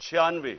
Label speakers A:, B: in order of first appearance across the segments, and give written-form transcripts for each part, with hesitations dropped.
A: 96,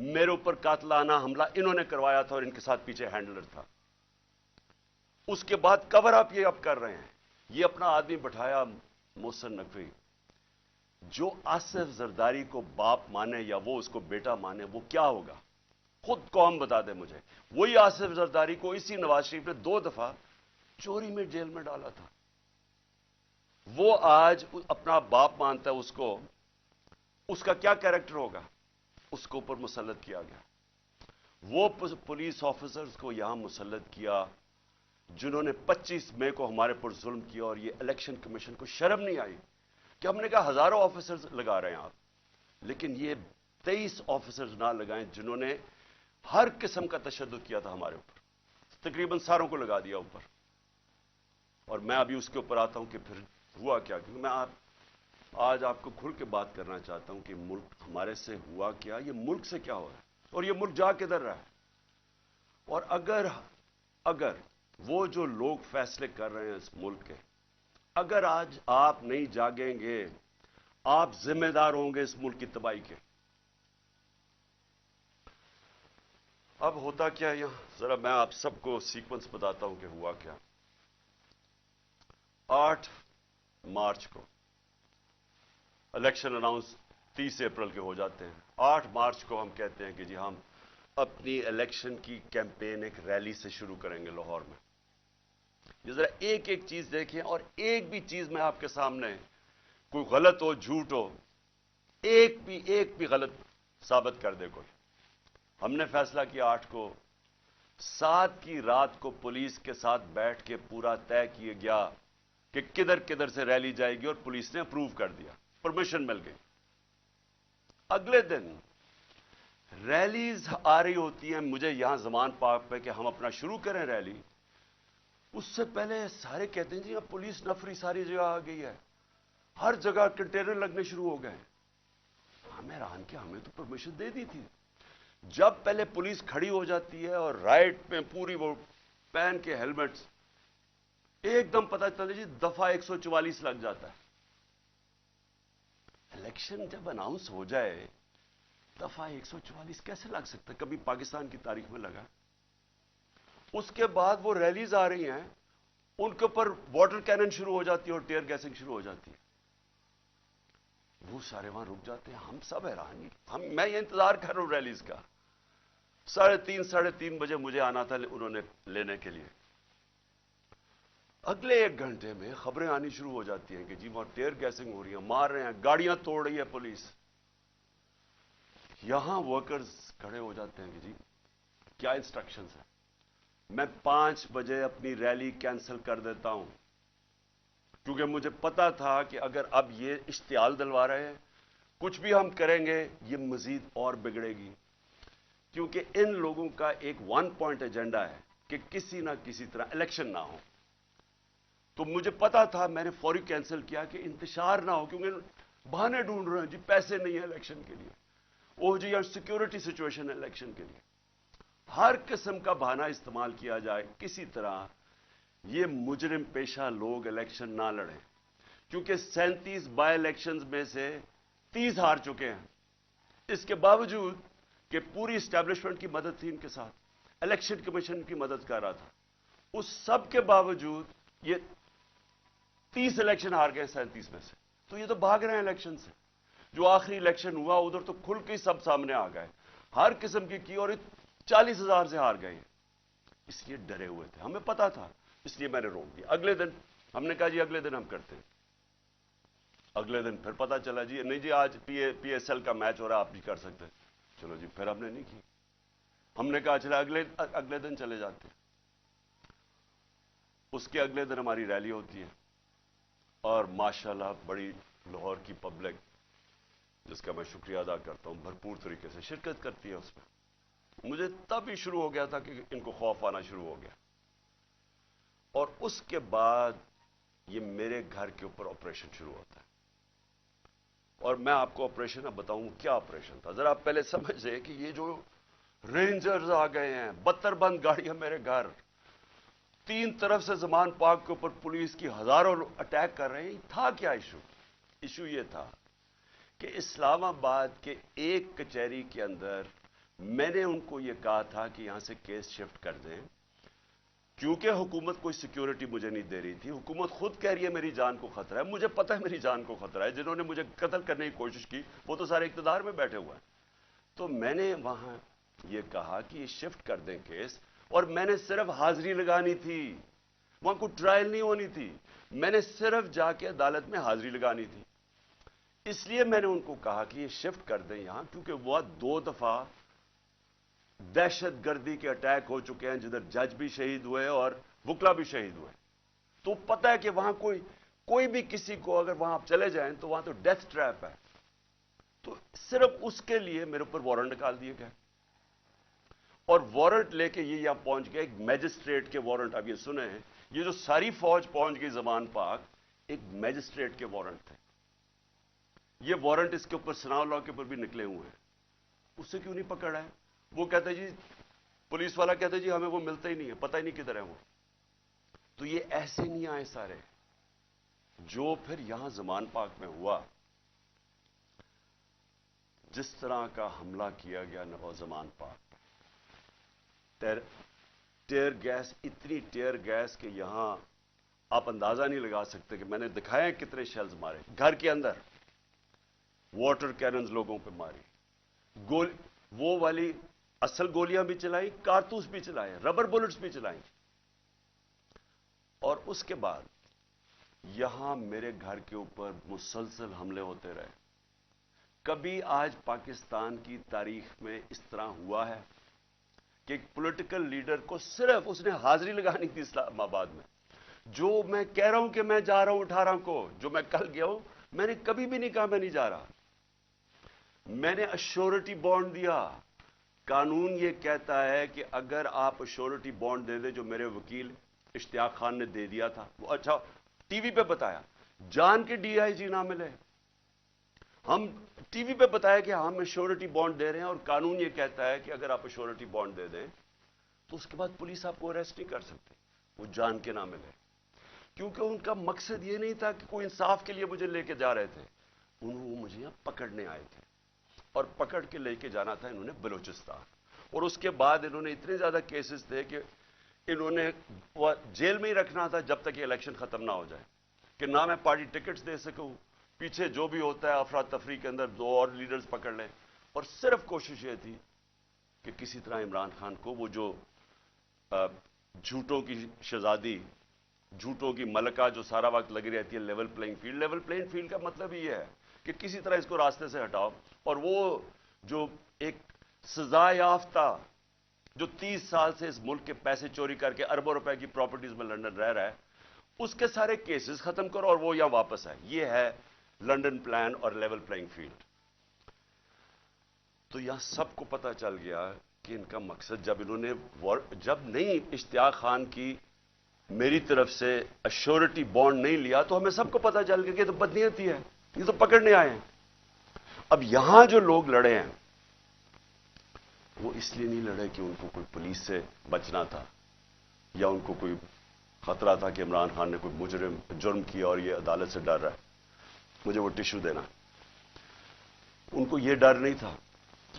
A: میرے اوپر قاتلانہ حملہ انہوں نے کروایا تھا اور ان کے ساتھ پیچھے ہینڈلر تھا. اس کے بعد کور اپ یہ اب کر رہے ہیں. یہ اپنا آدمی بٹھایا محسن نقوی, جو آصف زرداری کو باپ مانے یا وہ اس کو بیٹا مانے, وہ کیا ہوگا خود قوم بتا دے مجھے. وہی آصف زرداری کو اسی نواز شریف نے 2 دفعہ چوری میں جیل میں ڈالا تھا. وہ آج اپنا باپ مانتا ہے اس کو, اس کا کیا کیریکٹر ہوگا؟ اس کو اوپر مسلط کیا گیا. وہ پولیس آفیسرز کو یہاں مسلط کیا جنہوں نے 25 مئی کو ہمارے پر ظلم کیا, اور یہ الیکشن کمیشن کو شرم نہیں آئی کہ ہم نے کہا ہزاروں آفیسرز لگا رہے ہیں آپ, لیکن یہ 23 آفیسرز نہ لگائیں جنہوں نے ہر قسم کا تشدد کیا تھا ہمارے اوپر, تقریباً ساروں کو لگا دیا اوپر. اور میں ابھی اس کے اوپر آتا ہوں کہ پھر ہوا کیا, کیونکہ میں آج آپ کو کھل کے بات کرنا چاہتا ہوں کہ ملک ہمارے سے ہوا کیا, یہ ملک سے کیا ہو رہا ہے اور یہ ملک جا کدھر رہا ہے. اور اگر وہ جو لوگ فیصلے کر رہے ہیں اس ملک کے, اگر آج آپ نہیں جاگیں گے, آپ ذمہ دار ہوں گے اس ملک کی تباہی کے. اب ہوتا کیا یہاں, ذرا میں آپ سب کو سیکوینس بتاتا ہوں کہ ہوا کیا. 8 مارچ کو الیکشن اناؤنس 30 اپریل کے ہو جاتے ہیں. 8 مارچ کو ہم کہتے ہیں کہ جی ہم اپنی الیکشن کی کیمپین ایک ریلی سے شروع کریں گے لاہور میں. یہ ذرا ایک ایک چیز دیکھیں, اور ایک بھی چیز میں آپ کے سامنے کوئی غلط ہو, جھوٹ ہو, ایک بھی غلط ثابت کر دے کوئی. ہم نے فیصلہ کیا 8 کو, 7 کی رات کو پولیس کے ساتھ بیٹھ کے پورا طے کیا گیا کہ کدھر کدھر سے ریلی جائے گی, اور پولیس نے اپروو کر دیا, پرمیشن مل گئی. اگلے دن ریلیز آ رہی ہوتی ہیں مجھے یہاں زمان پارک پہ کہ ہم اپنا شروع کریں ریلی. اس سے پہلے سارے کہتے ہیں جی اب پولیس نفری ساری جگہ آ گئی ہے, ہر جگہ کنٹینر لگنے شروع ہو گئے. ہمیں حیران کہ ہمیں تو پرمیشن دے دی تھی. جب پہلے پولیس کھڑی ہو جاتی ہے اور رائٹ پہ پوری وہ پہن کے ہیلمٹس, ایک دم پتہ چلے جی دفعہ 144 لگ جاتا ہے. الیکشن جب اناؤنس ہو جائے دفعہ 144 کیسے لگ سکتا ہے؟ کبھی پاکستان کی تاریخ میں لگا؟ اس کے بعد وہ ریلیز آ رہی ہیں, ان کے اوپر واٹر کینن شروع ہو جاتی ہے اور ٹیئر گیسنگ شروع ہو جاتی ہے. وہ سارے وہاں رک جاتے ہیں. ہم سب حیران, میں یہ انتظار کر رہا ہوں ریلیز کا. 3:30 بجے مجھے آنا تھا انہوں نے لینے کے لیے. اگلے 1 گھنٹے میں خبریں آنی شروع ہو جاتی ہیں کہ جی وہاں ٹیئر گیسنگ ہو رہی ہے, مار رہے ہیں, گاڑیاں توڑ رہی ہے پولیس. یہاں ورکرز کھڑے ہو جاتے ہیں کہ جی کیا انسٹرکشنز ہیں. میں 5 بجے اپنی ریلی کینسل کر دیتا ہوں, کیونکہ مجھے پتا تھا کہ اگر اب یہ اشتعال دلوا رہے ہیں, کچھ بھی ہم کریں گے یہ مزید اور بگڑے گی. کیونکہ ان لوگوں کا ایک 1 پوائنٹ ایجنڈا ہے کہ کسی نہ کسی طرح الیکشن نہ ہو. تو مجھے پتا تھا, میں نے فوری کینسل کیا کہ انتشار نہ ہو, کیونکہ بہانے ڈھونڈ رہے ہیں جی پیسے نہیں ہیں الیکشن کے لیے, او جی یا سیکورٹی سچویشن ہے الیکشن کے لیے. ہر قسم کا بہانہ استعمال کیا جائے کسی طرح یہ مجرم پیشہ لوگ الیکشن نہ لڑیں, کیونکہ 37 بائی الیکشنز میں سے 30 ہار چکے ہیں. اس کے باوجود کہ پوری اسٹیبلشمنٹ کی مدد تھی ان کے ساتھ, الیکشن کمیشن کی مدد کر رہا تھا, اس سب کے باوجود یہ 30 الیکشن ہار گئے 37 میں سے. تو یہ تو بھاگ رہے ہیں الیکشن سے. جو آخری الیکشن ہوا ادھر تو کھل کے سب سامنے آ گئے, ہر قسم کی اور 40,000 سے ہار گئے. اس لیے ڈرے ہوئے تھے, ہمیں پتا تھا, اس لیے میں نے روک دیا. اگلے دن ہم نے کہا جی اگلے دن ہم کرتے ہیں. اگلے دن پھر پتا چلا جی نہیں جی آج پی ایس ایل کا میچ ہو رہا ہے, آپ بھی کر سکتے ہیں. چلو جی پھر ہم نے نہیں کی. ہم نے کہا چلا اگلے دن چلے جاتے ہیں. اس کے اگلے دن ہماری ریلی ہوتی ہے, اور ماشاءاللہ بڑی لاہور کی پبلک, جس کا میں شکریہ ادا کرتا ہوں, بھرپور طریقے سے شرکت کرتی ہے اس میں. مجھے تب ہی شروع ہو گیا تھا کہ ان کو خوف آنا شروع ہو گیا. اور اس کے بعد یہ میرے گھر کے اوپر آپریشن شروع ہوتا ہے. اور میں آپ کو آپریشن اب بتاؤں کیا آپریشن تھا. ذرا آپ پہلے سمجھیں کہ یہ جو رینجرز آ گئے ہیں, 72 بند گاڑیاں میرے گھر, 3 طرف سے زمان پاک کے اوپر پولیس کی ہزاروں اٹیک کر رہے ہیں. تھا کیا ایشو یہ تھا کہ اسلام آباد کے ایک کچہری کے اندر میں نے ان کو یہ کہا تھا کہ یہاں سے کیس شفٹ کر دیں، کیونکہ حکومت کوئی سیکیورٹی مجھے نہیں دے رہی تھی. حکومت خود کہہ رہی ہے میری جان کو خطرہ ہے. مجھے پتہ ہے میری جان کو خطرہ ہے. جنہوں نے مجھے قتل کرنے کی کوشش کی وہ تو سارے اقتدار میں بیٹھے ہوئے ہیں. تو میں نے وہاں یہ کہا کہ یہ شفٹ کر دیں کیس، اور میں نے صرف حاضری لگانی تھی، وہاں کوئی ٹرائل نہیں ہونی تھی. میں نے صرف جا کے عدالت میں حاضری لگانی تھی. اس لیے میں نے ان کو کہا کہ یہ شفٹ کر دیں یہاں، کیونکہ وہ 2 دفعہ دہشت گردی کے اٹیک ہو چکے ہیں جدھر جج بھی شہید ہوئے اور وکلا بھی شہید ہوئے. تو پتہ ہے کہ وہاں کوئی بھی کسی کو اگر وہاں آپ چلے جائیں تو وہاں تو ڈیتھ ٹریپ ہے. تو صرف اس کے لیے میرے اوپر وارنٹ نکال دیے گئے، اور وارنٹ لے کے یہ یہاں پہنچ گئے. ایک میجسٹریٹ کے وارنٹ، اب یہ سنیں، یہ جو ساری فوج پہنچ گئی زمان پاک، ایک میجسٹریٹ کے وارنٹ تھے. یہ وارنٹ اس کے اوپر ثناء اللہ کے اوپر بھی نکلے ہوئے ہیں. اسے کیوں نہیں پکڑا ہے؟ وہ کہتے جی، پولیس والا کہتے جی ہمیں وہ ملتا ہی نہیں ہے، پتہ ہی نہیں کدھر ہے وہ. تو یہ ایسے نہیں آئے سارے. جو پھر یہاں زمان پاک میں ہوا، جس طرح کا حملہ کیا گیا زمان پاک، ٹیئر گیس، اتنی ٹیئر گیس کہ یہاں آپ اندازہ نہیں لگا سکتے. کہ میں نے دکھایا کتنے شیلز مارے گھر کے اندر، واٹر کیننز لوگوں پہ ماری، وہ والی اصل گولیاں بھی چلائیں، کارتوس بھی چلائے، ربر بلٹس بھی چلائیں. اور اس کے بعد یہاں میرے گھر کے اوپر مسلسل حملے ہوتے رہے. کبھی آج پاکستان کی تاریخ میں اس طرح ہوا ہے کہ ایک پولیٹیکل لیڈر کو صرف اس نے حاضری لگانی تھی اسلام آباد میں. جو میں کہہ رہا ہوں کہ میں جا رہا ہوں 18 کو، جو میں کل گیا ہوں، میں نے کبھی بھی نہیں کہا میں نہیں جا رہا. میں نے ایشورٹی بانڈ دیا. قانون یہ کہتا ہے کہ اگر آپ ایشورٹی بانڈ دے دیں، جو میرے وکیل اشتیاق خان نے دے دیا تھا، وہ اچھا ٹی وی پہ بتایا، جان کے ڈی آئی جی نہ ملے، ہم ٹی وی پہ بتایا کہ ہم ایشورٹی بانڈ دے رہے ہیں، اور قانون یہ کہتا ہے کہ اگر آپ ایشورٹی بانڈ دے دیں تو اس کے بعد پولیس آپ کو اریسٹ نہیں کر سکتی، وہ جان کے نہ ملے. کیونکہ ان کا مقصد یہ نہیں تھا کہ کوئی انصاف کے لیے مجھے لے کے جا رہے تھے، وہ مجھے یہاں پکڑنے آئے تھے، اور پکڑ کے لے کے جانا تھا انہوں نے بلوچستان. اور اس کے بعد انہوں نے اتنے زیادہ کیسز تھے کہ انہوں نے جیل میں ہی رکھنا تھا جب تک یہ الیکشن ختم نہ ہو جائے، کہ نہ میں پارٹی ٹکٹس دے سکوں، پیچھے جو بھی ہوتا ہے افراتفری کے اندر 2 اور لیڈرز پکڑ لیں. اور صرف کوشش یہ تھی کہ کسی طرح عمران خان کو، وہ جو جھوٹوں کی شہزادی، جھوٹوں کی ملکہ جو سارا وقت لگی رہتی ہے level playing field. Level playing field کا مطلب یہ ہے کہ کسی طرح اس کو راستے سے ہٹاؤ. اور وہ جو ایک سزا یافتہ جو 30 سال سے اس ملک کے پیسے چوری کر کے اربوں روپے کی پراپرٹیز میں لندن رہ رہا ہے، اس کے سارے کیسز ختم کرو اور وہ یہاں واپس ہے. یہ ہے لندن پلان اور لیول پلینگ فیلڈ. تو یہاں سب کو پتا چل گیا کہ ان کا مقصد، جب نہیں اشتیاق خان کی میری طرف سے ایشورٹی بانڈ نہیں لیا، تو ہمیں سب کو پتا چل گیا کہ یہ تو بدنیتی ہے، یہ تو پکڑنے آئے ہیں. اب یہاں جو لوگ لڑے ہیں وہ اس لیے نہیں لڑے کہ ان کو کوئی پولیس سے بچنا تھا، یا ان کو کوئی خطرہ تھا کہ عمران خان نے کوئی جرم کیا اور یہ عدالت سے ڈر رہا ہے مجھے وہ ٹشو دینا. ان کو یہ ڈر نہیں تھا.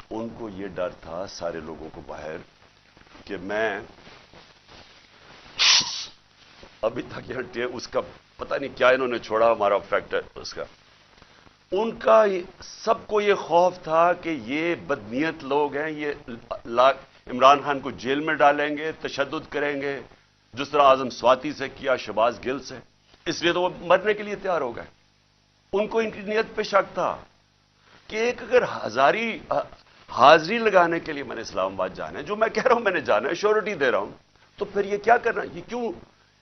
A: ان کو یہ ڈر تھا سارے لوگوں کو باہر کہ میں ابھی تک یہاں اس کا پتہ نہیں کیا انہوں نے چھوڑا ہمارا فیکٹر اس کا. ان کا سب کو یہ خوف تھا کہ یہ بدنیت لوگ ہیں، یہ عمران خان کو جیل میں ڈالیں گے، تشدد کریں گے، جس طرح اعظم سواتی سے کیا، شہباز گل سے. اس لیے تو وہ مرنے کے لیے تیار ہو گئے. ان کو ان کی نیت پہ شک تھا کہ ایک اگر حاضری لگانے کے لیے میں نے اسلام آباد جانا ہے، جو میں کہہ رہا ہوں میں نے جانا ہے، شیورٹی دے رہا ہوں، تو پھر یہ کیا کرنا،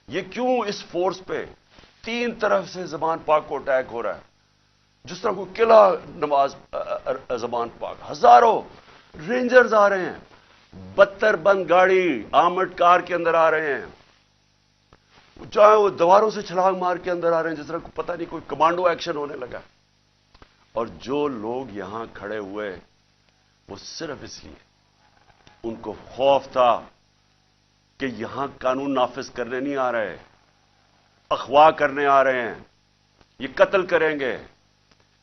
A: یہ کیوں اس فورس پہ 3 طرف سے زمان پاک کو اٹیک ہو رہا ہے، جس طرح کوئی قلعہ نواز زمان پاک، ہزاروں رینجرز آ رہے ہیں، 72 بند گاڑی آرمڈ کار کے اندر آ رہے ہیں، چاہے وہ دیواروں سے چھلانگ مار کے اندر آ رہے ہیں، جس طرح پتہ نہیں کوئی کمانڈو ایکشن ہونے لگا. اور جو لوگ یہاں کھڑے ہوئے وہ صرف اس لیے ان کو خوف تھا کہ یہاں قانون نافذ کرنے نہیں آ رہے، اغوا کرنے آ رہے ہیں، یہ قتل کریں گے،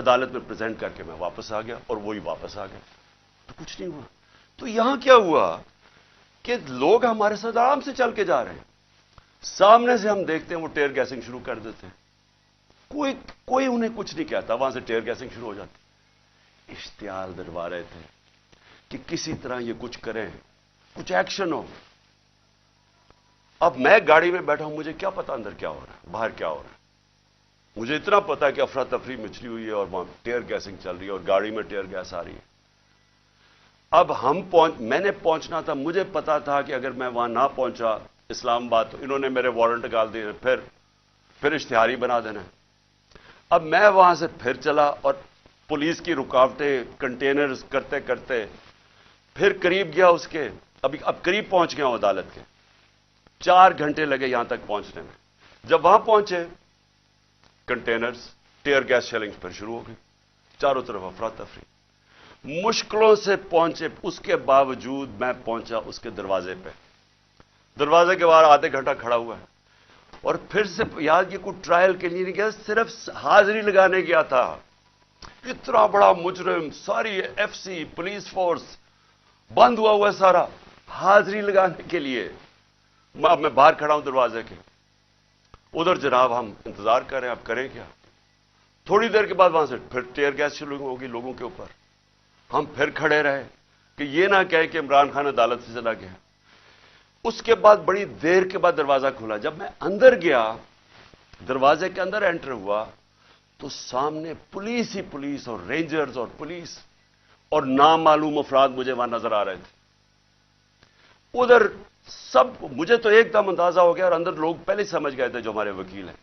A: عدالت میں پریزنٹ کر کے میں واپس آ گیا اور وہی واپس آ گیا، تو کچھ نہیں ہوا۔ تو یہاں کیا ہوا کہ لوگ ہمارے ساتھ آرام سے چل کے جا رہے ہیں، سامنے سے ہم دیکھتے ہیں وہ ٹیئر گیسنگ شروع کر دیتے ہیں، کوئی انہیں کچھ نہیں کہتا، وہاں سے ٹیئر گیسنگ شروع ہو جاتی۔ اشتعال دلوا رہے تھے کہ کسی طرح یہ کچھ کریں، کچھ ایکشن ہو۔ اب میں گاڑی میں بیٹھا ہوں، مجھے کیا پتا اندر کیا ہو رہا ہے، باہر کیا ہو رہا ہے۔ مجھے اتنا پتا ہے کہ افراتفری مچلی ہوئی ہے اور وہاں ٹیئر گیسنگ چل رہی ہے اور گاڑی میں ٹیئر گیس آ رہی ہے۔ اب میں نے پہنچنا تھا، مجھے پتا تھا کہ اگر میں وہاں نہ پہنچا اسلام آباد تو انہوں نے میرے وارنٹ نکال دیے، پھر اشتہاری بنا دینا۔ اب میں وہاں سے پھر چلا اور پولیس کی رکاوٹیں کنٹینرز کرتے کرتے پھر قریب گیا اس کے، اب قریب پہنچ گیا ہوں عدالت کے۔ 4 گھنٹے لگے یہاں تک پہنچنے میں۔ جب وہاں پہنچے کنٹینرز ٹیئر گیس شیلنگ پھر شروع ہو گئی، چاروں طرف افراتفری، مشکلوں سے پہنچے۔ اس کے باوجود میں پہنچا اس کے دروازے پہ، دروازے کے باہر آدھے گھنٹہ کھڑا ہوا ہے، اور پھر سے یاد یہ کوئی ٹرائل کے لیے نہیں گیا، صرف حاضری لگانے گیا تھا۔ اتنا بڑا مجرم، ساری ایف سی پولیس فورس بند ہوا ہے سارا، حاضری لگانے کے لیے۔ اب میں باہر کھڑا ہوں دروازے کے، ادھر جناب ہم انتظار کر رہے ہیں، اب کریں کیا؟ تھوڑی دیر کے بعد وہاں سے پھر ٹیئر گیس شروع ہوگی لوگوں کے اوپر۔ ہم پھر کھڑے رہے کہ یہ نہ کہے کہ عمران خان عدالت سے چلا گیا۔ اس کے بعد بڑی دیر کے بعد دروازہ کھلا، جب میں اندر گیا، دروازے کے اندر انٹر ہوا تو سامنے پولیس ہی پولیس اور رینجرز اور پولیس اور نامعلوم افراد مجھے وہاں نظر آ رہے تھے۔ ادھر سب، مجھے تو ایک دم اندازہ ہو گیا، اور اندر لوگ پہلے سمجھ گئے تھے جو ہمارے وکیل ہیں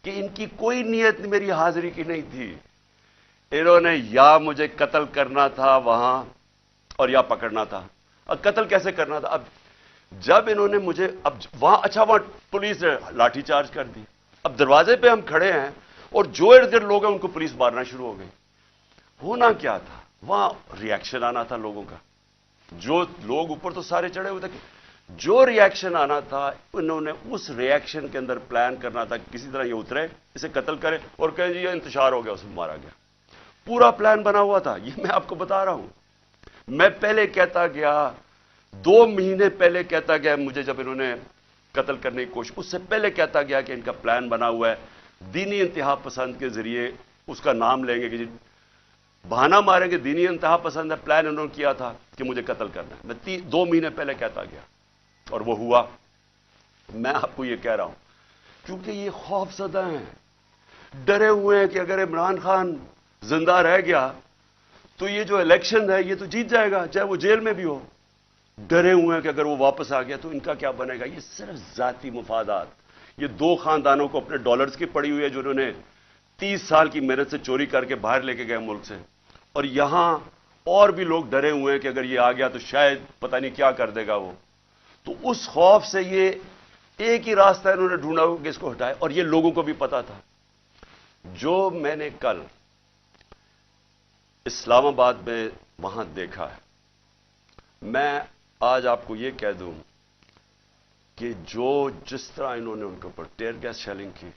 A: کہ ان کی کوئی نیت میری حاضری کی نہیں تھی، انہوں نے یا مجھے قتل کرنا تھا وہاں اور یا پکڑنا تھا۔ اب قتل کیسے کرنا تھا؟ اب جب انہوں نے مجھے وہاں وہاں پولیس نے لاٹھی چارج کر دی۔ اب دروازے پہ ہم کھڑے ہیں اور جو ارد گرد لوگ ہیں ان کو پولیس مارنا شروع ہو گئی۔ ہونا کیا تھا وہاں؟ ری ایکشن آنا تھا لوگوں کا، جو لوگ اوپر تو سارے چڑھے ہوئے تھے، جو ری ایکشن آنا تھا انہوں نے اس ری ایکشن کے اندر پلان کرنا تھا کہ کسی طرح یہ اترے، اسے قتل کرے اور کہے جی یہ انتشار ہو گیا، اس میں مارا گیا۔ پورا پلان بنا ہوا تھا، یہ میں آپ کو بتا رہا ہوں۔ میں پہلے کہتا گیا، 2 مہینے پہلے کہتا گیا مجھے، جب انہوں نے قتل کرنے کی کوشش، اس سے پہلے کہتا گیا کہ ان کا پلان بنا ہوا ہے، دینی انتہا پسند کے ذریعے اس کا نام لیں گے کہ جی بہانہ ماریں گے، دینی انتہا پسند ہے، پلان انہوں نے کیا تھا کہ مجھے قتل کرنا ہے۔ میں 2 مہینے پہلے کہتا گیا اور وہ ہوا۔ میں آپ کو یہ کہہ رہا ہوں کیونکہ یہ خوف زدہ ہیں، ڈرے ہوئے ہیں کہ اگر عمران خان زندہ رہ گیا تو یہ جو الیکشن ہے یہ تو جیت جائے گا، چاہے وہ جیل میں بھی ہو۔ ڈرے ہوئے ہیں کہ اگر وہ واپس آ گیا تو ان کا کیا بنے گا۔ یہ صرف ذاتی مفادات، یہ 2 خاندانوں کو اپنے ڈالرز کی پڑی ہوئی ہے جو انہوں نے 30 سال کی محنت سے چوری کر کے باہر لے کے گئے ملک سے، اور یہاں اور بھی لوگ ڈرے ہوئے ہیں کہ اگر یہ آ گیا تو شاید پتہ نہیں کیا کر دے گا وہ۔ تو اس خوف سے یہ ایک ہی راستہ انہوں نے ڈھونڈا کہ اس کو ہٹائے، اور یہ لوگوں کو بھی پتا تھا۔ جو میں نے کل اسلام آباد میں وہاں دیکھا ہے، میں آج آپ کو یہ کہہ دوں کہ جس طرح انہوں نے ان کے اوپر ٹیئر گیس شیلنگ کی،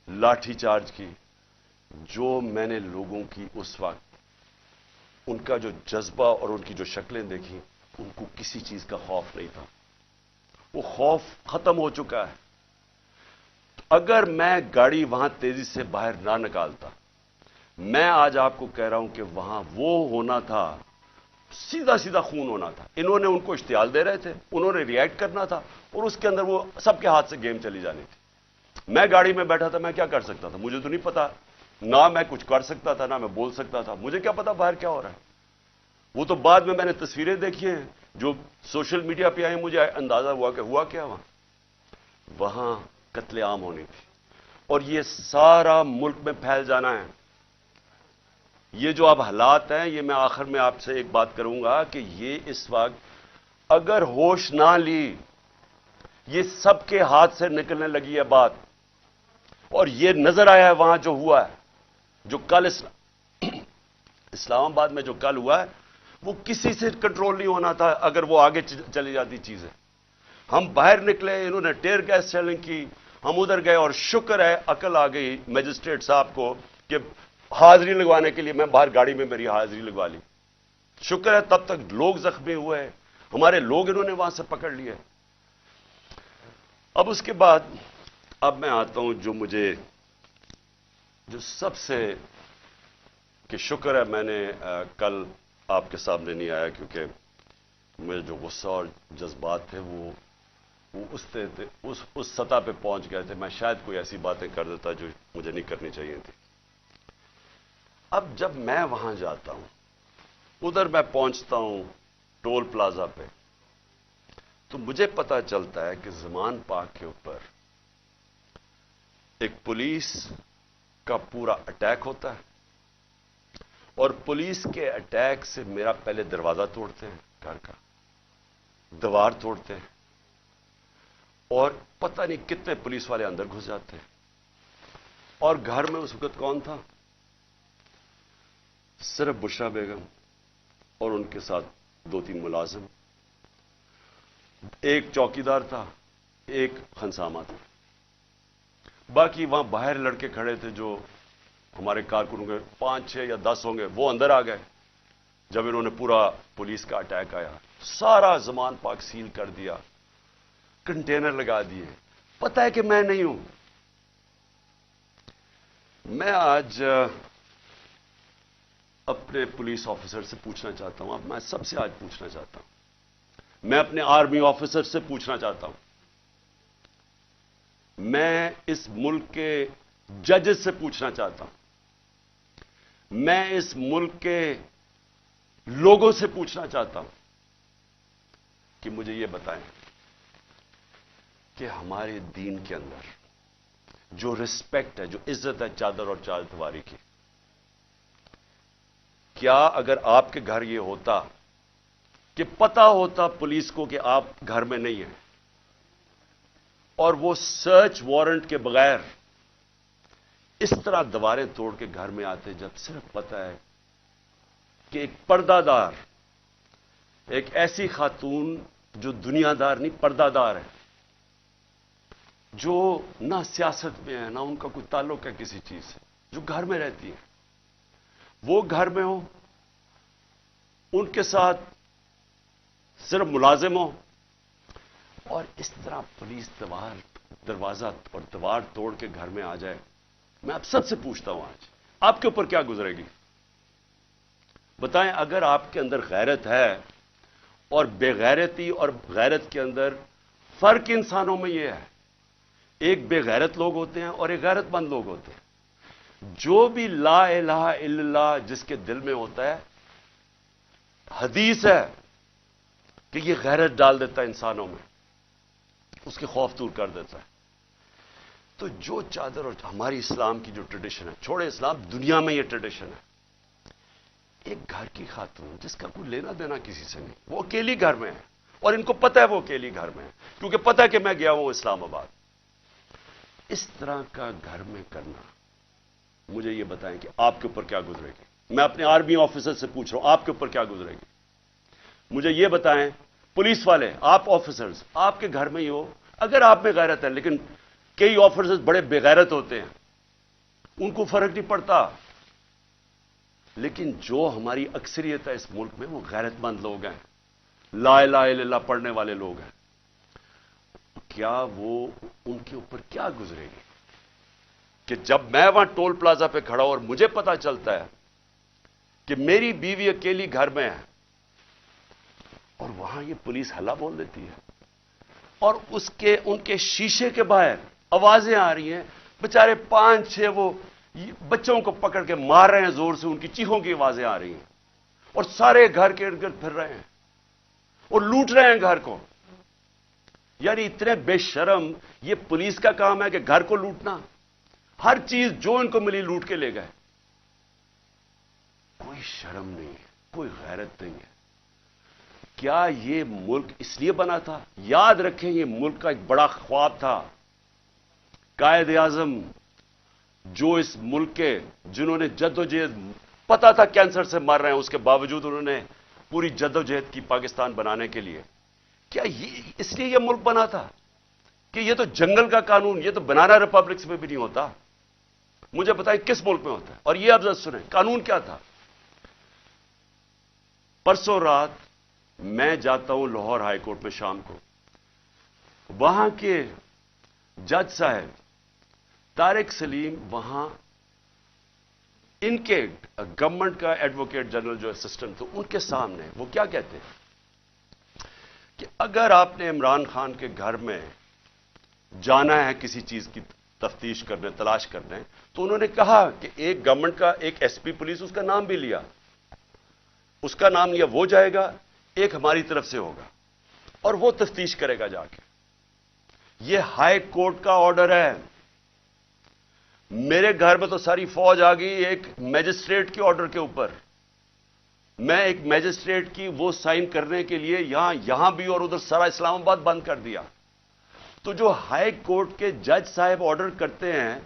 A: لاٹھی چارج کی، جو میں نے لوگوں کی اس وقت ان کا جو جذبہ اور ان کی جو شکلیں دیکھی، ان کو کسی چیز کا خوف نہیں تھا، وہ خوف ختم ہو چکا ہے۔ اگر میں گاڑی وہاں تیزی سے باہر نہ نکالتا، میں آج آپ کو کہہ رہا ہوں کہ وہاں وہ ہونا تھا، سیدھا سیدھا خون ہونا تھا۔ انہوں نے ان کو اشتعال دے رہے تھے، انہوں نے ری ایکٹ کرنا تھا، اور اس کے اندر وہ سب کے ہاتھ سے گیم چلی جانی تھی۔ میں گاڑی میں بیٹھا تھا، میں کیا کر سکتا تھا؟ مجھے تو نہیں پتا، نہ میں کچھ کر سکتا تھا، نہ میں بول سکتا تھا، مجھے کیا پتا باہر کیا ہو رہا ہے۔ وہ تو بعد میں نے تصویریں دیکھی ہیں جو سوشل میڈیا پہ آئی، مجھے اندازہ ہوا کہ ہوا کیا وہاں قتل عام ہونی تھی، اور یہ سارا ملک میں پھیل جانا ہے۔ یہ جو اب حالات ہیں، یہ میں آخر میں آپ سے ایک بات کروں گا کہ یہ اس وقت اگر ہوش نہ لی، یہ سب کے ہاتھ سے نکلنے لگی ہے بات، اور یہ نظر آیا ہے وہاں جو ہوا ہے، جو کل اسلام آباد میں جو کل ہوا ہے، وہ کسی سے کنٹرول نہیں ہونا تھا اگر وہ آگے چلی جاتی چیزیں۔ ہم باہر نکلے، انہوں نے ٹیئر گیس شیلنگ کی، ہم ادھر گئے، اور شکر ہے عقل آ گئی میجسٹریٹ صاحب کو کہ حاضری لگوانے کے لیے میں باہر گاڑی میں میری حاضری لگوا لی. شکر ہے تب تک لوگ زخمی ہوئے ہیں, ہمارے لوگ انہوں نے وہاں سے پکڑ لیے. اب اس کے بعد اب میں آتا ہوں جو سب سے کہ شکر ہے میں نے کل آپ کے سامنے نہیں آیا, کیونکہ میرے جو غصہ اور جذبات تھے وہ اس سطح پہ پہنچ گئے تھے. میں شاید کوئی ایسی باتیں کر دیتا جو مجھے نہیں کرنی چاہیے تھی. اب جب میں وہاں جاتا ہوں, ادھر میں پہنچتا ہوں ٹول پلازا پہ, تو مجھے پتا چلتا ہے کہ زمان پاک کے اوپر ایک پولیس کا پورا اٹیک ہوتا ہے, اور پولیس کے اٹیک سے میرا پہلے دروازہ توڑتے ہیں, گھر کا دیوار توڑتے ہیں, اور پتہ نہیں کتنے پولیس والے اندر گھس جاتے ہیں. اور گھر میں اس وقت کون تھا؟ صرف بشرا بیگم اور ان کے ساتھ 2-3 ملازم, ایک چوکیدار تھا, ایک خنسامہ تھا. باقی وہاں باہر لڑکے کھڑے تھے جو ہمارے کارکنوں کے 5-6 یا 10 ہوں گے, وہ اندر آ گئے جب انہوں نے پورا پولیس کا اٹیک آیا. سارا زمان پاک سیل کر دیا, کنٹینر لگا دیے. پتہ ہے کہ میں نہیں ہوں. میں آج اپنے پولیس آفیسر سے پوچھنا چاہتا ہوں, اب میں سب سے آج پوچھنا چاہتا ہوں, میں اپنے آرمی آفیسر سے پوچھنا چاہتا ہوں, میں اس ملک کے ججز سے پوچھنا چاہتا ہوں, میں اس ملک کے لوگوں سے پوچھنا چاہتا ہوں کہ مجھے یہ بتائیں کہ ہمارے دین کے اندر جو رسپیکٹ ہے, جو عزت ہے چادر اور چارتواری کی, کیا اگر آپ کے گھر یہ ہوتا کہ پتا ہوتا پولیس کو کہ آپ گھر میں نہیں ہیں, اور وہ سرچ وارنٹ کے بغیر اس طرح دیواریں توڑ کے گھر میں آتے, جب صرف پتا ہے کہ ایک پردہ دار, ایک ایسی خاتون جو دنیا دار نہیں پردہ دار ہے, جو نہ سیاست میں ہے نہ ان کا کوئی تعلق ہے کسی چیز سے, جو گھر میں رہتی ہے, وہ گھر میں ہو, ان کے ساتھ صرف ملازم ہو, اور اس طرح پولیس دروازہ اور دیوار توڑ کے گھر میں آ جائے. میں آپ سب سے پوچھتا ہوں آج آپ کے اوپر کیا گزرے گی؟ بتائیں. اگر آپ کے اندر غیرت ہے, اور بے غیرتی اور غیرت کے اندر فرق انسانوں میں یہ ہے, ایک بے غیرت لوگ ہوتے ہیں اور ایک غیرت مند لوگ ہوتے ہیں. جو بھی لا الہ الا اللہ جس کے دل میں ہوتا ہے, حدیث ہے کہ یہ غیرت ڈال دیتا ہے انسانوں میں, اس کے خوف دور کر دیتا ہے. تو جو چادر اور ہماری اسلام کی جو ٹریڈیشن ہے, چھوڑے اسلام, دنیا میں یہ ٹریڈیشن ہے, ایک گھر کی خاتون جس کا کوئی لینا دینا کسی سے نہیں, وہ اکیلی گھر میں ہے, اور ان کو پتہ ہے وہ اکیلی گھر میں ہے, کیونکہ پتہ ہے کہ میں گیا ہوں اسلام آباد. اس طرح کا گھر میں کرنا, مجھے یہ بتائیں کہ آپ کے اوپر کیا گزرے گی؟ میں اپنے آرمی آفیسر سے پوچھ رہا ہوں, آپ کے اوپر کیا گزرے گی؟ مجھے یہ بتائیں, پولیس والے, آپ آفیسرز, آپ کے گھر میں ہی ہو, اگر آپ میں غیرت ہے, لیکن کئی آفیسرز بڑے بے غیرت ہوتے ہیں, ان کو فرق نہیں پڑتا. لیکن جو ہماری اکثریت ہے اس ملک میں, وہ غیرت مند لوگ ہیں, لا الہ الا اللہ پڑھنے والے لوگ ہیں. کیا وہ ان کے اوپر کیا گزرے گی کہ جب میں وہاں ٹول پلازا پہ کھڑا ہوں اور مجھے پتا چلتا ہے کہ میری بیوی اکیلی گھر میں ہے, اور وہاں یہ پولیس ہلا بول دیتی ہے, اور ان کے شیشے کے باہر آوازیں آ رہی ہیں, بےچارے 5-6 وہ بچوں کو پکڑ کے مار رہے ہیں زور سے, ان کی چیخوں کی آوازیں آ رہی ہیں, اور سارے گھر کے ارد گرد پھر رہے ہیں اور لوٹ رہے ہیں گھر کو. یعنی اتنے بے شرم, یہ پولیس کا کام ہے کہ گھر کو لوٹنا, ہر چیز جو ان کو ملی لوٹ کے لے گئے. کوئی شرم نہیں ہے, کوئی غیرت نہیں ہے. کیا یہ ملک اس لیے بنا تھا؟ یاد رکھیں, یہ ملک کا ایک بڑا خواب تھا. قائد اعظم جو اس ملک کے, جنہوں نے جدوجہد, پتا تھا کینسر سے مر رہے ہیں, اس کے باوجود انہوں نے پوری جدوجہد کی پاکستان بنانے کے لیے. کیا اس لیے یہ ملک بنا تھا کہ یہ تو جنگل کا قانون, یہ تو بنانا ریپبلکس میں بھی نہیں ہوتا. مجھے بتائیں کس ملک میں ہوتا ہے؟ اور یہ اب ذرا سنیں قانون کیا تھا. پرسوں رات میں جاتا ہوں لاہور ہائی کورٹ میں شام کو. وہاں کے جج صاحب طارق سلیم وہاں ان کے گورنمنٹ کا ایڈوکیٹ جنرل جو اسسٹنٹ تھے ان کے سامنے وہ کیا کہتے ہیں کہ اگر آپ نے عمران خان کے گھر میں جانا ہے کسی چیز کی تفتیش کرنے تلاش کرنے تو انہوں نے کہا کہ ایک گورنمنٹ کا ایک ایس پی پولیس اس کا نام بھی لیا اس کا نام لیا وہ جائے گا ایک ہماری طرف سے ہوگا اور وہ تفتیش کرے گا جا کے. یہ ہائی کورٹ کا آرڈر ہے. میرے گھر میں تو ساری فوج آ گئی ایک میجسٹریٹ کے آرڈر کے اوپر. میں ایک میجسٹریٹ کی وہ سائن کرنے کے لیے یہاں بھی اور ادھر سارا اسلام آباد بند کر دیا. تو جو ہائی کورٹ کے جج صاحب آرڈر کرتے ہیں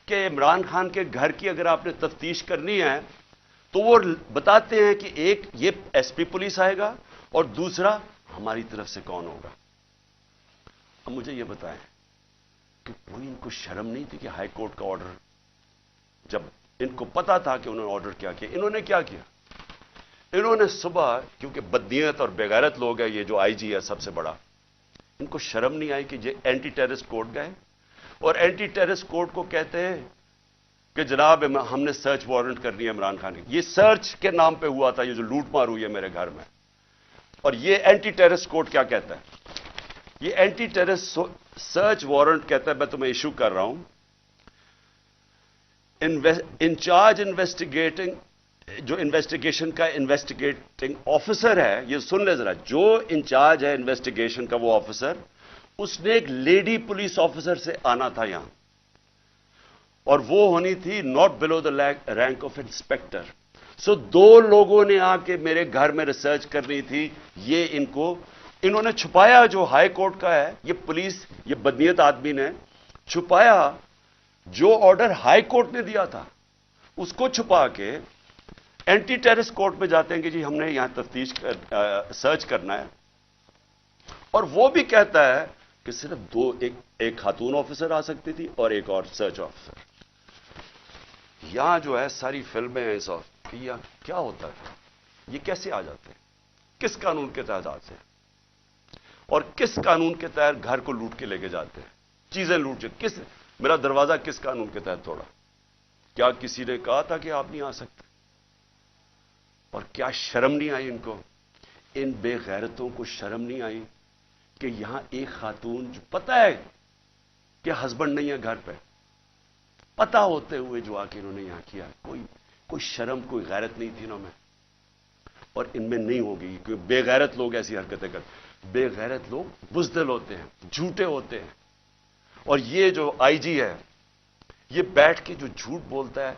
A: کہ عمران خان کے گھر کی اگر آپ نے تفتیش کرنی ہے تو وہ بتاتے ہیں کہ ایک یہ ایس پی پولیس آئے گا اور دوسرا ہماری طرف سے کون ہوگا. اب مجھے یہ بتائیں کہ کوئی ان کو شرم نہیں تھی کہ ہائی کورٹ کا آرڈر جب ان کو پتا تھا کہ انہوں نے آرڈر کیا کیا انہوں نے کیا کیا انہوں نے صبح کیونکہ بدنیت اور بےغیرت لوگ ہیں یہ جو آئی جی ہے سب سے بڑا ان کو شرم نہیں آئی کہ یہ اینٹی ٹیررسٹ کورٹ گئے اور اینٹی ٹیررسٹ کورٹ کو کہتے ہیں کہ جناب ہم نے سرچ وارنٹ کرنی ہے عمران خان کی. یہ سرچ کے نام پہ ہوا تھا یہ جو لوٹ مار ہوئی ہے میرے گھر میں. اور یہ اینٹی ٹیررسٹ کورٹ کیا کہتا ہے یہ اینٹی ٹیررسٹ سرچ وارنٹ کہتا ہے میں تمہیں ایشو کر رہا ہوں انچارج انویسٹیگیٹنگ جو انویسٹیگیشن کا انویسٹیگیٹنگ آفیسر ہے یہ سن لے ذرا جو انچارج ہے انویسٹیگیشن کا وہ آفیسر اس نے ایک لیڈی پولیس آفیسر سے آنا تھا یہاں اور وہ ہونی تھی not below the rank of inspector. So دو لوگوں نے آ کے میرے گھر میں ریسرچ کرنی تھی. یہ انہوں نے چھپایا جو ہائی کورٹ کا ہے یہ پولیس یہ بدنیت آدمی نے چھپایا جو آرڈر ہائی کورٹ نے دیا تھا اس کو چھپا کے اینٹی ٹیررسٹ کورٹ میں جاتے ہیں کہ جی ہم نے یہاں تفتیش سرچ کرنا ہے اور وہ بھی کہتا ہے کہ صرف ایک خاتون آفیسر آ سکتی تھی اور ایک اور سرچ آفیسر. یہاں جو ہے ساری فلمیں ہیں کہ یہ کیا ہوتا ہے یہ کیسے آ جاتے ہیں کس قانون کے تحت آتے ہیں اور کس قانون کے تحت گھر کو لوٹ کے لے کے جاتے ہیں چیزیں لوٹ کے میرا دروازہ کس قانون کے تحت توڑا کیا کسی نے کہا تھا کہ آپ نہیں آ سکتے اور کیا شرم نہیں آئی ان کو ان بے غیرتوں کو شرم نہیں آئی کہ یہاں ایک خاتون جو پتہ ہے کہ ہسبینڈ نہیں ہے گھر پہ پتا ہوتے ہوئے جو آ کے انہوں نے یہاں کیا کوئی شرم کوئی غیرت نہیں تھی انہوں میں اور ان میں نہیں ہوگی کیونکہ بے غیرت لوگ ایسی حرکتیں کرتے بے غیرت لوگ بزدل ہوتے ہیں جھوٹے ہوتے ہیں اور یہ جو آئی جی ہے یہ بیٹھ کے جو جھوٹ بولتا ہے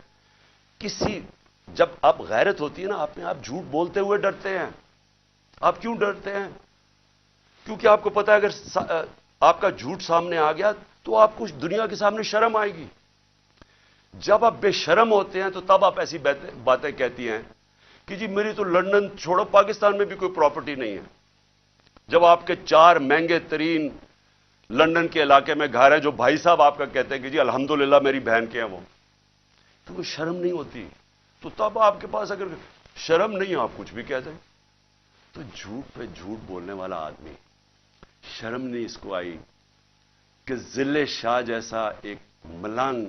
A: کسی جب آپ غیرت ہوتی ہے نا آپ جھوٹ بولتے ہوئے ڈرتے ہیں. آپ کیوں ڈرتے ہیں کیونکہ آپ کو پتا ہے اگر آپ کا جھوٹ سامنے آ گیا تو آپ کو دنیا کے سامنے شرم آئے گی. جب آپ بے شرم ہوتے ہیں تو تب آپ ایسی باتیں کہتی ہیں کہ جی میری تو لندن چھوڑو پاکستان میں بھی کوئی پراپرٹی نہیں ہے. جب آپ کے 4 مہنگے ترین لندن کے علاقے میں گھر ہے جو بھائی صاحب آپ کا کہتے ہیں کہ جی الحمدللہ میری بہن کے ہیں وہ تو کوئی شرم نہیں ہوتی. تو تب آپ کے پاس اگر شرم نہیں آپ کچھ بھی کہہ دیں تو جھوٹ پہ جھوٹ بولنے والا آدمی شرم نہیں اس کو آئی کہ ذل شاہ جیسا ایک ملنگ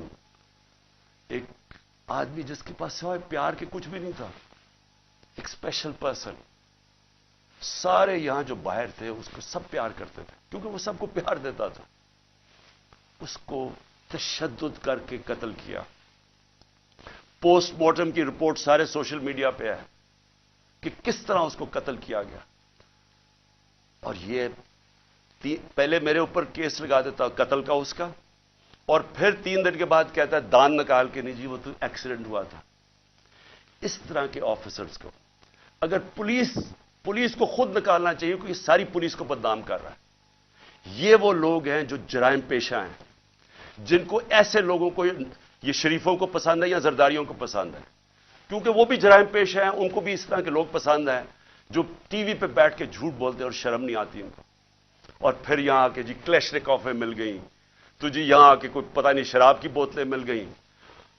A: ایک آدمی جس کے پاس سوائے پیار کے کچھ بھی نہیں تھا ایک اسپیشل پرسن سارے یہاں جو باہر تھے اس کو سب پیار کرتے تھے کیونکہ وہ سب کو پیار دیتا تھا اس کو تشدد کر کے قتل کیا. پوسٹ مارٹم کی رپورٹ سارے سوشل میڈیا پہ ہے کہ کس طرح اس کو قتل کیا گیا اور یہ پہلے میرے اوپر کیس لگا دیتا قتل کا اس کا اور پھر 3 دن کے بعد کہتا ہے دان نکال کے نہیں جی وہ تو ایکسیڈنٹ ہوا تھا. اس طرح کے آفیسرز کو اگر پولیس کو خود نکالنا چاہیے کہ یہ ساری پولیس کو بدنام کر رہا ہے. یہ وہ لوگ ہیں جو جرائم پیشہ ہیں جن کو ایسے لوگوں کو یہ شریفوں کو پسند ہے یا زرداریوں کو پسند ہے کیونکہ وہ بھی جرائم پیشہ ہیں ان کو بھی اس طرح کے لوگ پسند ہیں جو ٹی وی پہ بیٹھ کے جھوٹ بولتے ہیں اور شرم نہیں آتی ان کو اور پھر یہاں آ کے جی کلیشنکوفیں مل گئیں تو جی یہاں آ کے کوئی پتہ نہیں شراب کی بوتلیں مل گئیں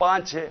A: 5-6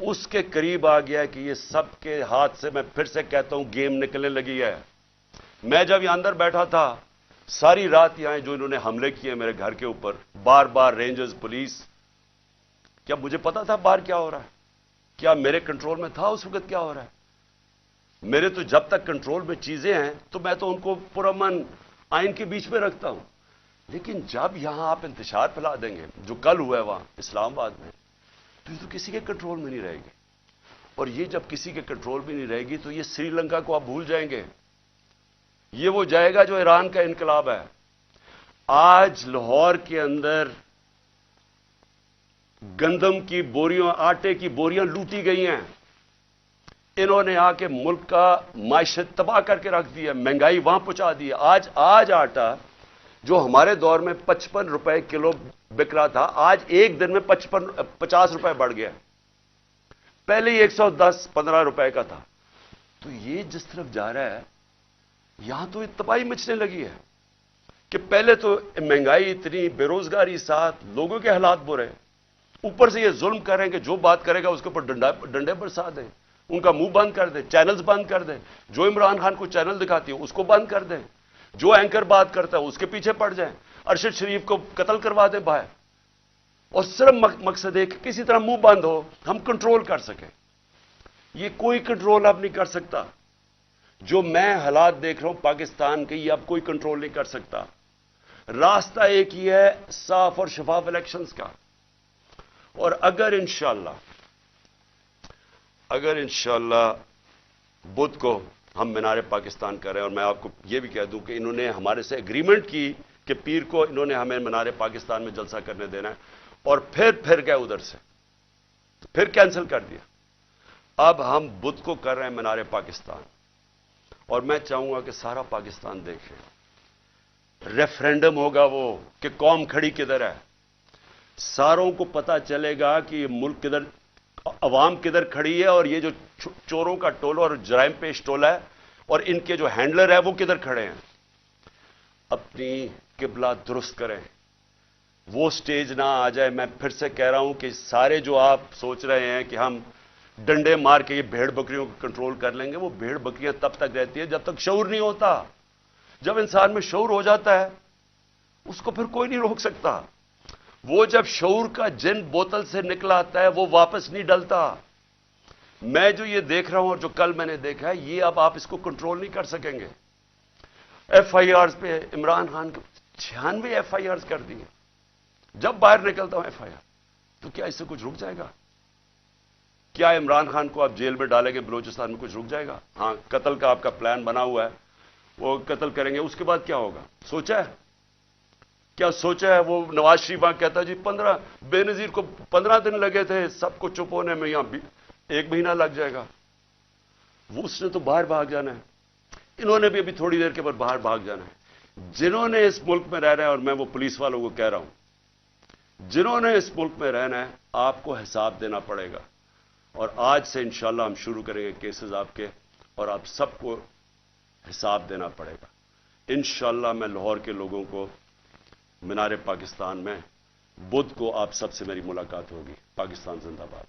A: اس کے قریب آ گیا کہ یہ سب کے ہاتھ سے، میں پھر سے کہتا ہوں، گیم نکلنے لگی ہے. میں جب یہاں اندر بیٹھا تھا، ساری رات یہاں جو انہوں نے حملے کیے میرے گھر کے اوپر، بار بار رینجرز، پولیس، کیا مجھے پتا تھا باہر کیا ہو رہا ہے؟ کیا میرے کنٹرول میں تھا اس وقت کیا ہو رہا ہے؟ میرے تو جب تک کنٹرول میں چیزیں ہیں تو میں تو ان کو پرامن آئین کے بیچ میں رکھتا ہوں. لیکن جب یہاں آپ انتشار پھیلا دیں گے، جو کل ہوا ہے وہاں اسلام آباد میں، تو یہ تو کسی کے کنٹرول میں نہیں رہے گی. اور یہ جب کسی کے کنٹرول میں نہیں رہے گی تو یہ سری لنکا کو آپ بھول جائیں گے. یہ وہ جائے گا جو ایران کا انقلاب ہے. آج لاہور کے اندر گندم کی بوریاں، آٹے کی بوریاں لوٹی گئی ہیں. انہوں نے آ کے ملک کا معیشت تباہ کر کے رکھ دی ہے، مہنگائی وہاں پہنچا دی ہے. آج آٹا جو ہمارے دور میں 55 روپے کلو بک رہا تھا، آج ایک دن میں 50 روپے بڑھ گیا. پہلے ہی 110-15 روپے کا تھا. تو یہ جس طرف جا رہا ہے، یہاں تو تباہی مچنے لگی ہے کہ پہلے تو مہنگائی اتنی، بے روزگاری ساتھ، لوگوں کے حالات برے، اوپر سے یہ ظلم کریں کہ جو بات کرے گا اس کے اوپر ڈنڈے برسا دیں، ان کا منہ بند کر دیں، چینلز بند کر دیں. جو عمران خان کو چینل دکھاتی ہے اس کو بند کر دیں، جو اینکر بات کرتا ہے اس کے پیچھے پڑ جائیں، ارشد شریف کو قتل کروا دیں باہر. اور صرف مقصد ہے کہ کسی طرح منہ بند ہو، ہم کنٹرول کر سکیں. یہ کوئی کنٹرول اب نہیں کر سکتا. جو میں حالات دیکھ رہا ہوں پاکستان کے، یہ اب کوئی کنٹرول نہیں کر سکتا. راستہ ایک ہی ہے، صاف اور شفاف الیکشنز کا. اور اگر انشاءاللہ بدھ کو ہم مینار پاکستان کر رہے ہیں، اور میں آپ کو یہ بھی کہہ دوں کہ انہوں نے ہمارے سے اگریمنٹ کی کہ پیر کو انہوں نے ہمیں مینار پاکستان میں جلسہ کرنے دینا ہے، اور پھر گئے ادھر سے، پھر کینسل کر دیا. اب ہم بدھ کو کر رہے ہیں مینار پاکستان، اور میں چاہوں گا کہ سارا پاکستان دیکھے. ریفرینڈم ہوگا وہ کہ قوم کھڑی کدھر ہے. ساروں کو پتا چلے گا کہ یہ ملک کدھر، عوام کدھر کھڑی ہے، اور یہ جو چوروں کا ٹولہ اور جرائم پیش ٹولہ ہے اور ان کے جو ہینڈلر ہے وہ کدھر کھڑے ہیں. اپنی قبلہ درست کریں، وہ سٹیج نہ آ جائے. میں پھر سے کہہ رہا ہوں کہ سارے جو آپ سوچ رہے ہیں کہ ہم ڈنڈے مار کے یہ بھیڑ بکریوں کو کنٹرول کر لیں گے، وہ بھیڑ بکریاں تب تک رہتی ہے جب تک شعور نہیں ہوتا. جب انسان میں شعور ہو جاتا ہے اس کو پھر کوئی نہیں روک سکتا. وہ جب شعور کا جن بوتل سے نکلا آتا ہے وہ واپس نہیں ڈلتا. میں جو یہ دیکھ رہا ہوں اور جو کل میں نے دیکھا ہے، یہ اب آپ اس کو کنٹرول نہیں کر سکیں گے. ایف آئی آرز پہ عمران خان کو 96 ایف آئی آرز کر دیے. جب باہر نکلتا ہوں ایف آئی آر، تو کیا اس سے کچھ رک جائے گا؟ کیا عمران خان کو آپ جیل میں ڈالیں گے بلوچستان میں کچھ رک جائے گا؟ ہاں، قتل کا آپ کا پلان بنا ہوا ہے، وہ قتل کریں گے، اس کے بعد کیا ہوگا سوچا ہے؟ کیا سوچا ہے؟ وہ نواز شریف کہتا ہے جی 15 بے نظیر کو 15 دن لگے تھے سب کو چپ ہونے میں، یہاں 1 مہینہ لگ جائے گا. وہ اس نے تو باہر بھاگ جانا ہے. انہوں نے بھی ابھی تھوڑی دیر کے بعد باہر بھاگ جانا ہے. جنہوں نے اس ملک میں رہنا ہے، اور میں وہ پولیس والوں کو کہہ رہا ہوں، جنہوں نے اس ملک میں رہنا ہے آپ کو حساب دینا پڑے گا. اور آج سے انشاءاللہ ہم شروع کریں گے کیسز آپ کے، اور آپ سب کو حساب دینا پڑے گا. انشاءاللہ میں لاہور کے لوگوں کو مینار پاکستان میں بدھ کو آپ سب سے میری ملاقات ہوگی. پاکستان زندہ باد.